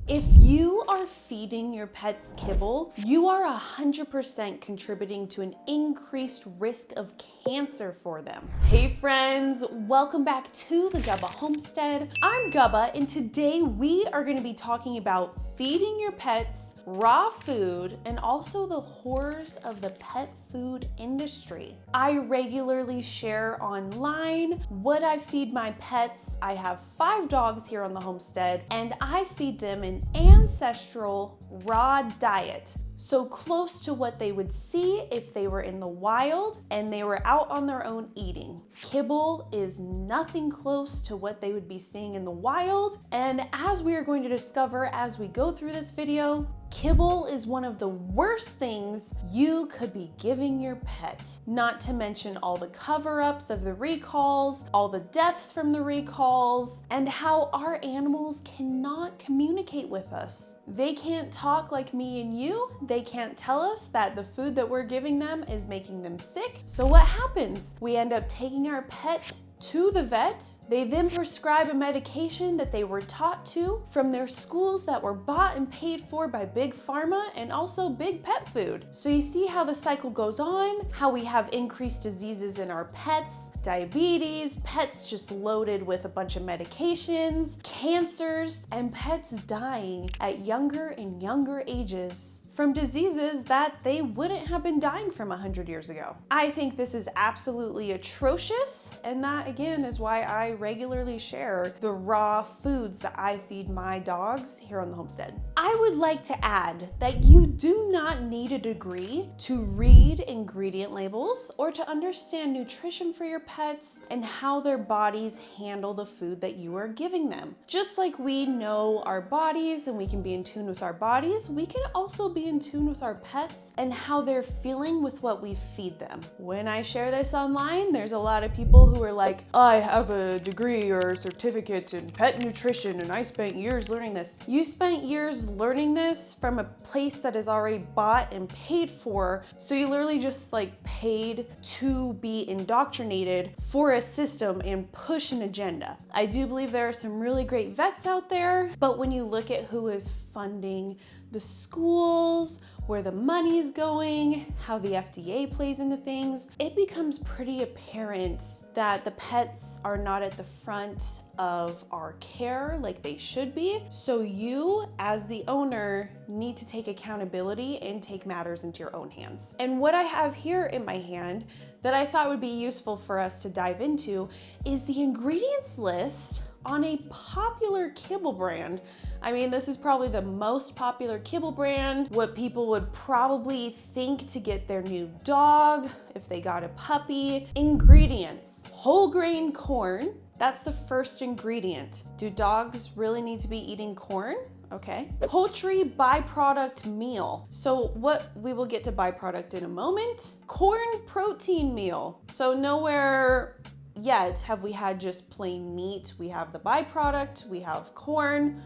If you are feeding your pets kibble, you are 100% contributing to an increased risk of cancer for them. Hey friends, welcome back to the 𝐚𝐵a Homestead. I'm 𝐚𝐵a, and today we are going to be talking about feeding your pets raw food and also the horrors of the pet food industry. I regularly share online what I feed my pets. I have 5 dogs here on the homestead, and I feed them an ancestral raw diet. So close to what they would see if they were in the wild and they were out on their own eating. Kibble is nothing close to what they would be seeing in the wild. And as we are going to discover as we go through this video, kibble is one of the worst things you could be giving your pet. Not to mention all the cover-ups of the recalls, all the deaths from the recalls, and how our animals cannot communicate with us. They can't talk like me and you. They can't tell us that the food that we're giving them is making them sick. So what happens? We end up taking our pet to the vet. They then prescribe a medication that they were taught to from their schools that were bought and paid for by Big Pharma and also Big Pet Food. So you see how the cycle goes on, how we have increased diseases in our pets, diabetes, pets just loaded with a bunch of medications, cancers, and pets dying at younger and younger ages from diseases that they wouldn't have been dying from 100 years ago. I think this is absolutely atrocious, and that again is why I regularly share the raw foods that I feed my dogs here on the homestead. I would like to add that you do not need a degree to read ingredient labels or to understand nutrition for your pets and how their bodies handle the food that you are giving them. Just like we know our bodies and we can be in tune with our bodies, we can also be in tune with our pets and how they're feeling with what we feed them. When I share this online, there's a lot of people who are like, I have a degree or a certificate in pet nutrition and I spent years learning this. You spent years learning this from a place that is already bought and paid for, so you literally just like paid to be indoctrinated for a system and push an agenda. I do believe there are some really great vets out there, but when you look at who is funding the schools, where the money is going, how the FDA plays into things, it becomes pretty apparent that the pets are not at the front of our care like they should be. So you, as the owner, need to take accountability and take matters into your own hands. And what I have here in my hand that I thought would be useful for us to dive into is the ingredients list on a popular kibble brand. I mean, this is probably the most popular kibble brand, what people would probably think to get their new dog if they got a puppy. Ingredients: whole grain corn. That's the first ingredient. Do dogs really need to be eating corn? Okay. Poultry byproduct meal. So what, we will get to byproduct in a moment. Corn protein meal. So nowhere yet have we had just plain meat. We have the byproduct, we have corn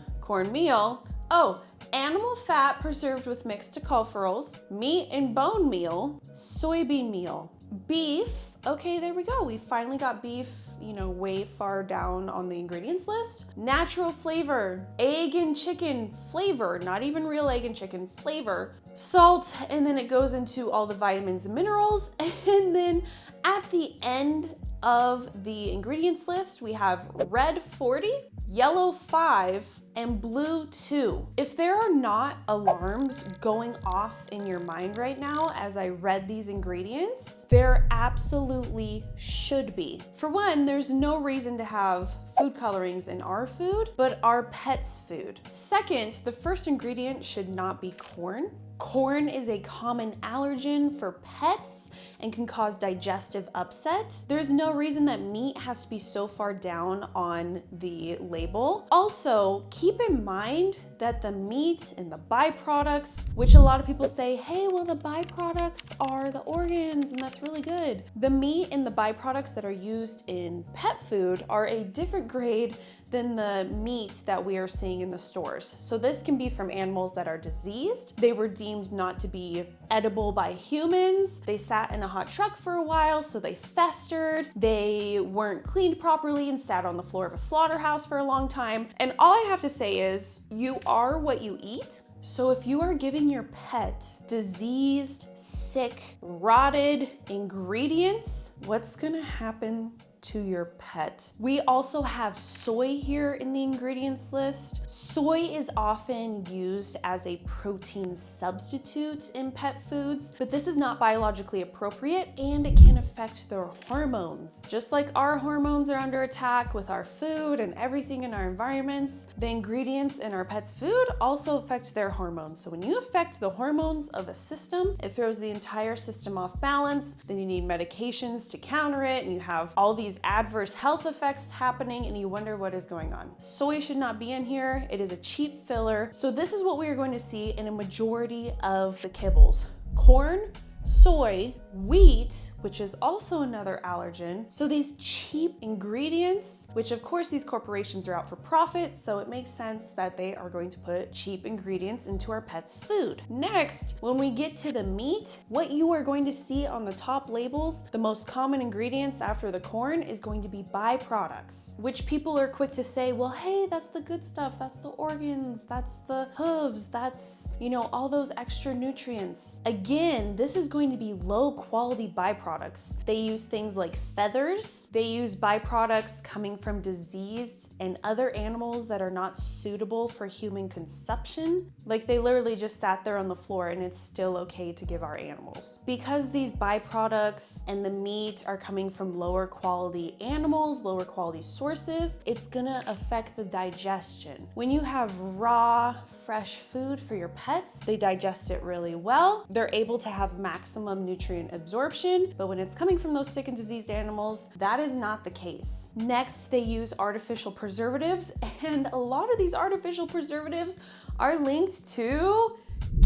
meal. Oh, animal fat preserved with mixed tocopherols, meat and bone meal, soybean meal, beef. Okay, there we go. We finally got beef, you know, way far down on the ingredients list. Natural flavor, egg and chicken flavor, not even real egg and chicken flavor, salt, and then it goes into all the vitamins and minerals. And then at the end of the ingredients list, we have red 40, yellow 5, and blue 2. If there are not alarms going off in your mind right now as I read these ingredients, there absolutely should be. For one, there's no reason to have food colorings in our food, but our pets' food. Second, the first ingredient should not be corn. Corn is a common allergen for pets and can cause digestive upset. There's no reason that meat has to be so far down on the label. Also, keep in mind that the meat and the byproducts, which a lot of people say, hey, well, the byproducts are the organs and that's really good. The meat and the byproducts that are used in pet food are a different grade than the meat that we are seeing in the stores. So this can be from animals that are diseased. They were deemed not to be edible by humans. They sat in a hot truck for a while, so they festered. They weren't cleaned properly and sat on the floor of a slaughterhouse for a long time. And all I have to say is, you are what you eat. So if you are giving your pet diseased, sick, rotted ingredients, what's gonna happen to your pet? We also have soy here in the ingredients list. Soy is often used as a protein substitute in pet foods, but this is not biologically appropriate and it can affect their hormones. Just like our hormones are under attack with our food and everything in our environments, the ingredients in our pet's food also affect their hormones. So when you affect the hormones of a system, it throws the entire system off balance. Then you need medications to counter it, and you have all these adverse health effects happening, and you wonder what is going on. Soy should not be in here. It is a cheap filler. So this is what we are going to see in a majority of the kibbles: corn, soy, wheat, which is also another allergen. So these cheap ingredients, which of course these corporations are out for profit, so it makes sense that they are going to put cheap ingredients into our pet's food. Next, when we get to the meat, what you are going to see on the top labels, the most common ingredients after the corn is going to be byproducts, which people are quick to say, well, hey, that's the good stuff. That's the organs, that's the hooves, that's, all those extra nutrients. Again, this is going to be low quality byproducts. They use things like feathers. They use byproducts coming from diseased and other animals that are not suitable for human consumption. Like they literally just sat there on the floor and it's still okay to give our animals. Because these byproducts and the meat are coming from lower quality animals, lower quality sources, it's gonna affect the digestion. When you have raw, fresh food for your pets, they digest it really well. They're able to have maximum nutrient absorption, but when it's coming from those sick and diseased animals, that is not the case. Next, they use artificial preservatives, and a lot of these artificial preservatives are linked to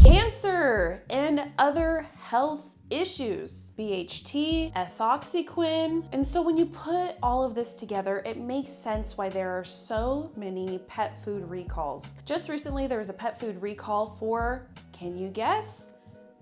cancer and other health issues, BHT, ethoxyquin. And so when you put all of this together, it makes sense why there are so many pet food recalls. Just recently, there was a pet food recall for, can you guess?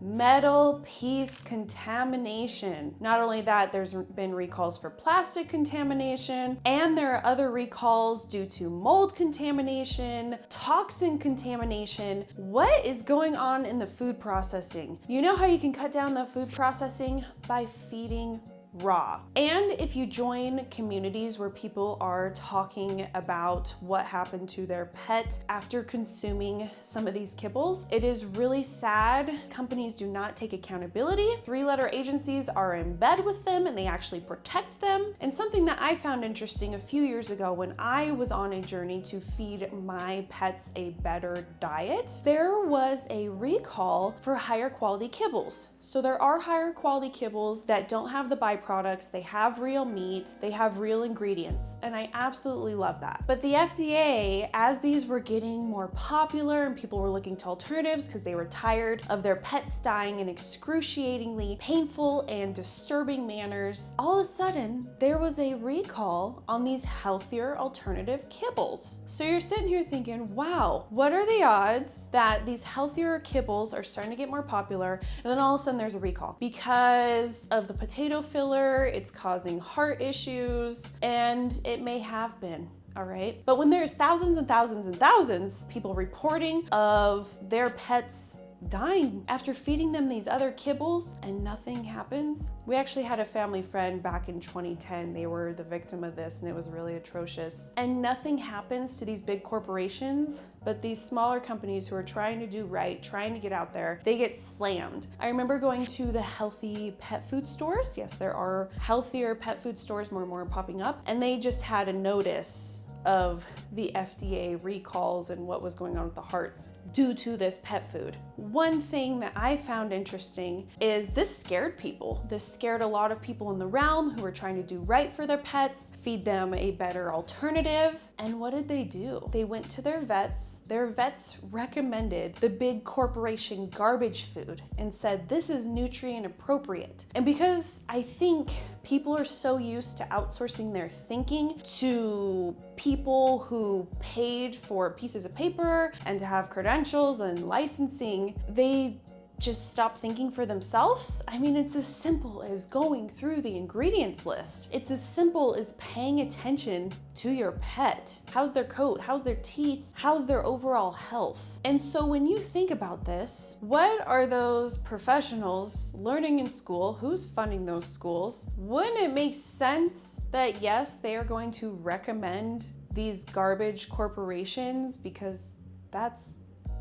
Metal piece contamination. Not only that, there's been recalls for plastic contamination, and there are other recalls due to mold contamination, toxin contamination. What is going on in the food processing? You know how you can cut down the food processing? By feeding raw. And if you join communities where people are talking about what happened to their pet after consuming some of these kibbles, it is really sad. Companies do not take accountability. Three-letter agencies are in bed with them and they actually protect them. And something that I found interesting a few years ago when I was on a journey to feed my pets a better diet, there was a recall for higher quality kibbles. So there are higher quality kibbles that don't have the byproducts, they have real meat, they have real ingredients, and I absolutely love that. But the FDA, as these were getting more popular and people were looking to alternatives because they were tired of their pets dying in excruciatingly painful and disturbing manners, all of a sudden there was a recall on these healthier alternative kibbles. So you're sitting here thinking, wow, what are the odds that these healthier kibbles are starting to get more popular, and then all of a sudden there's a recall because of the potato filler, it's causing heart issues, and it may have been. All right. But when there's thousands and thousands and thousands people reporting of their pets dying after feeding them these other kibbles and nothing happens. We actually had a family friend back in 2010. They were the victim of this and it was really atrocious. And nothing happens to these big corporations, but these smaller companies who are trying to do right, trying to get out there, they get slammed. I remember going to the healthy pet food stores. Yes, there are healthier pet food stores more and more popping up, and they just had a notice of the FDA recalls and what was going on with the hearts due to this pet food. One thing that I found interesting is this scared people. This scared a lot of people in the realm who were trying to do right for their pets, feed them a better alternative. And what did they do? They went to their vets. Their vets recommended the big corporation garbage food and said, this is nutrient appropriate. And because I think People are so used to outsourcing their thinking to people who paid for pieces of paper and to have credentials and licensing. They just stop thinking for themselves. I mean, it's as simple as going through the ingredients list. It's as simple as paying attention to your pet. How's their coat? How's their teeth? How's their overall health? And so when you think about this, what are those professionals learning in school? Who's funding those schools? Wouldn't it make sense that yes, they are going to recommend these garbage corporations because that's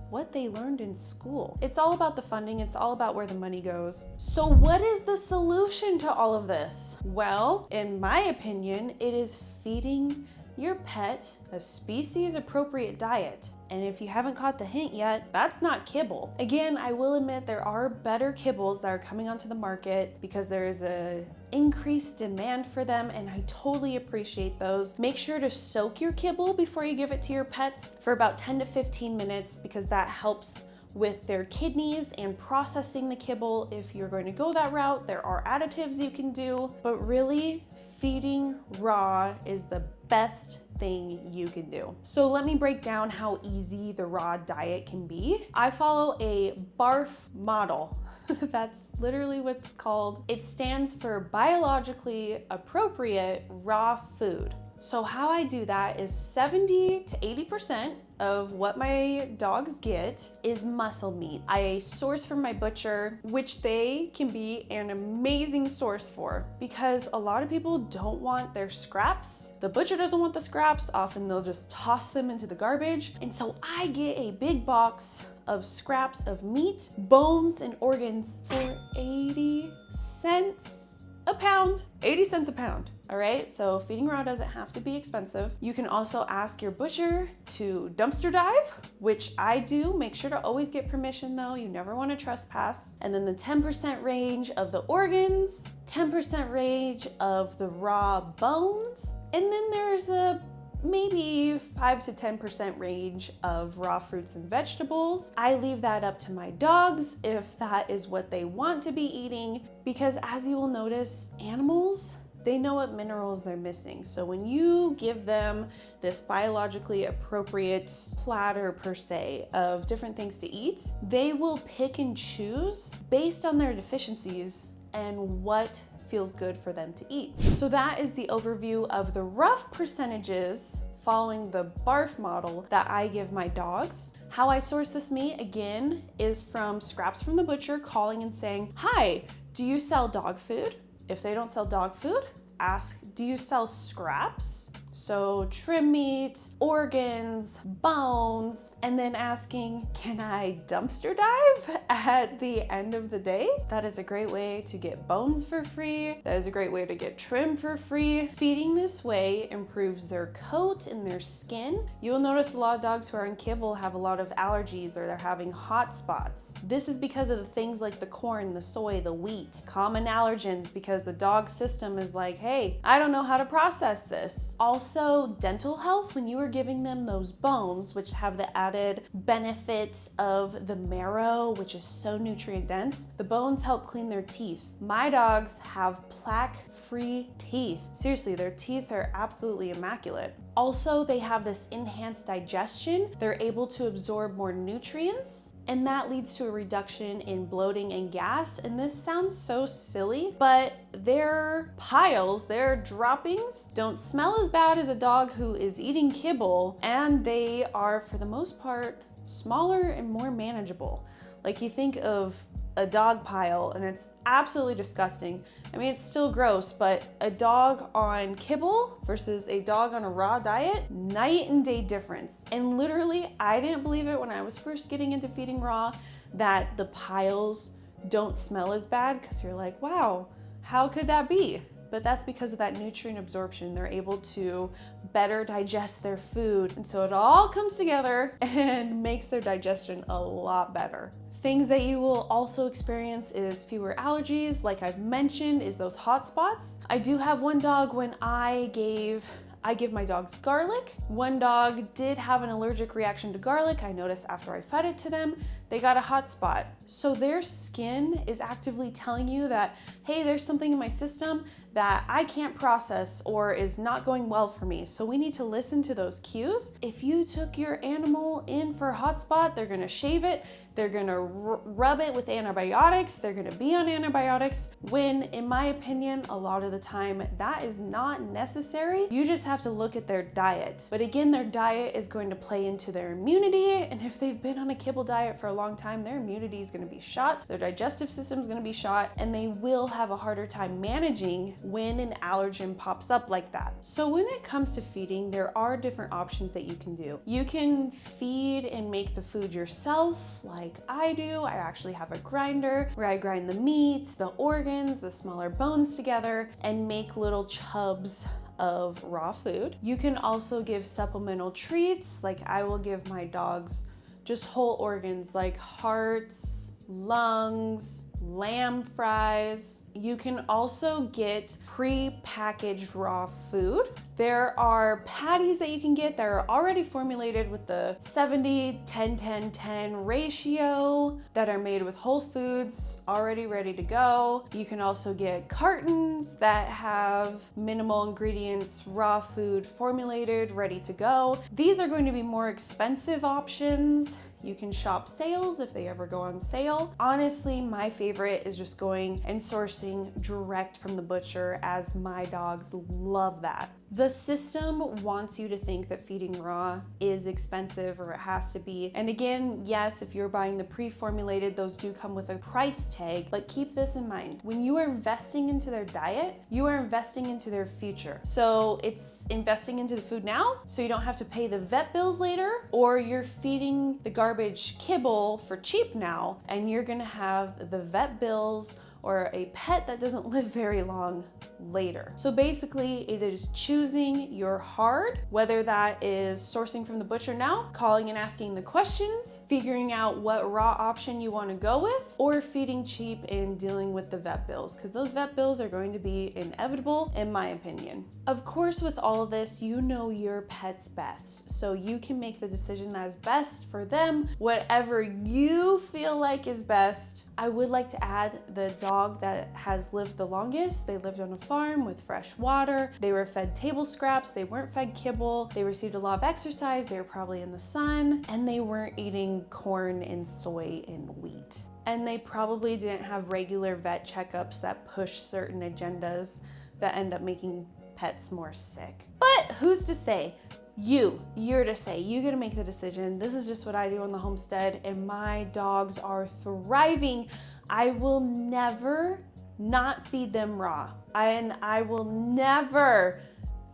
what they learned in school? It's all about the funding. It's all about where the money goes. So what is the solution to all of this? Well, in my opinion, it is feeding your pet a species appropriate diet. And if you haven't caught the hint yet, that's not kibble. Again, I will admit there are better kibbles that are coming onto the market because there is a increased demand for them, and I totally appreciate those. Make sure to soak your kibble before you give it to your pets for about 10 to 15 minutes because that helps with their kidneys and processing the kibble. If you're going to go that route, there are additives you can do, but really feeding raw is the best thing you can do. So let me break down how easy the raw diet can be. I follow a BARF model. That's literally what it's called. It stands for biologically appropriate raw food. So how I do that is 70 to 80% of what my dogs get is muscle meat. I source from my butcher, which they can be an amazing source for because a lot of people don't want their scraps. The butcher doesn't want the scraps. Often they'll just toss them into the garbage. And so I get a big box of scraps of meat, bones, and organs for 80 cents a pound. 80 cents a pound. All right, so feeding raw doesn't have to be expensive. You can also ask your butcher to dumpster dive, which I do. Make sure to always get permission though. You never want to trespass. And then the 10% range of the organs, 10% range of the raw bones. And then there's a maybe 5 to 10% range of raw fruits and vegetables. I leave that up to my dogs if that is what they want to be eating, because as you will notice, animals, they know what minerals they're missing. So when you give them this biologically appropriate platter per se of different things to eat, they will pick and choose based on their deficiencies and what feels good for them to eat. So that is the overview of the rough percentages following the BARF model that I give my dogs. How I source this meat, again, is from scraps from the butcher calling and saying, "Hi, do you sell dog food?" If they don't sell dog food, ask, "Do you sell scraps?" So trim meat, organs, bones, and then asking, "Can I dumpster dive at the end of the day?" That is a great way to get bones for free. That is a great way to get trim for free. Feeding this way improves their coat and their skin. You'll notice a lot of dogs who are on kibble have a lot of allergies or they're having hot spots. This is because of the things like the corn, the soy, the wheat, common allergens, because the dog system is like, hey, I don't know how to process this. Also, dental health, when you are giving them those bones, which have the added benefit of the marrow, which is so nutrient dense, the bones help clean their teeth. My dogs have plaque-free teeth. Seriously, their teeth are absolutely immaculate. Also, they have this enhanced digestion. They're able to absorb more nutrients, and that leads to a reduction in bloating and gas. And this sounds so silly, but their piles, their droppings, don't smell as bad as a dog who is eating kibble, and they are, for the most part, smaller and more manageable. Like, you think of a dog pile and it's absolutely disgusting. I mean, it's still gross, but a dog on kibble versus a dog on a raw diet, night and day difference. And literally, I didn't believe it when I was first getting into feeding raw that the piles don't smell as bad, because you're like, wow, how could that be? But that's because of that nutrient absorption. They're able to better digest their food. And so it all comes together and makes their digestion a lot better. Things that you will also experience is fewer allergies. Like I've mentioned, is those hot spots. I do have one dog when I gave I give my dogs garlic. One dog did have an allergic reaction to garlic. I noticed after I fed it to them, they got a hot spot. So their skin is actively telling you that, hey, there's something in my system that I can't process or is not going well for me. So we need to listen to those cues. If you took your animal in for a hot spot, they're gonna shave it, they're gonna rub it with antibiotics, they're gonna be on antibiotics, when in my opinion, a lot of the time that is not necessary. You just have to look at their diet. But again, their diet is going to play into their immunity, and if they've been on a kibble diet for a long time, their immunity is gonna be shot, their digestive system is gonna be shot, and they will have a harder time managing when an allergen pops up like that. So when it comes to feeding, there are different options that you can do. You can feed and make the food yourself, like I do. I actually have a grinder where I grind the meat, the organs, the smaller bones together and make little chubs of raw food. You can also give supplemental treats, like I will give my dogs just whole organs like hearts, lungs, lamb fries. You can also get pre-packaged raw food. There are patties that you can get that are already formulated with the 70-10-10-10 ratio that are made with whole foods already ready to go. You can also get cartons that have minimal ingredients, raw food formulated, ready to go. These are going to be more expensive options. You can shop sales if they ever go on sale. Honestly, my favorite is just going and sourcing direct from the butcher, as my dogs love that. The system wants you to think that feeding raw is expensive or it has to be. And again, yes, if you're buying the pre-formulated, those do come with a price tag, but keep this in mind. When you are investing into their diet, you are investing into their future. So it's investing into the food now, so you don't have to pay the vet bills later, or you're feeding the garbage kibble for cheap now, and you're gonna have the vet bills or a pet that doesn't live very long later. So basically, it is choosing your hard, whether that is sourcing from the butcher now, calling and asking the questions, figuring out what raw option you want to go with, or feeding cheap and dealing with the vet bills, because those vet bills are going to be inevitable in my opinion. Of course, with all of this, you know your pet's best, so you can make the decision that is best for them, whatever you feel like is best. I would like to add the dog that has lived the longest. They lived on a farm with fresh water. They were fed table scraps. They weren't fed kibble. They received a lot of exercise. They were probably in the sun, and they weren't eating corn and soy and wheat. And they probably didn't have regular vet checkups that push certain agendas that end up making pets more sick. But who's to say? You're to say. You get to make the decision. This is just what I do on the homestead, and my dogs are thriving. I will never not feed them raw, and I will never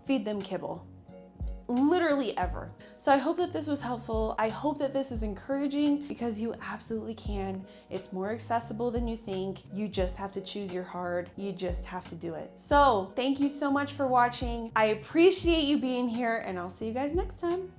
feed them kibble. Literally ever. So I hope that this was helpful. I hope that this is encouraging, because you absolutely can. It's more accessible than you think. You just have to choose your hard. You just have to do it. So thank you so much for watching. I appreciate you being here, and I'll see you guys next time.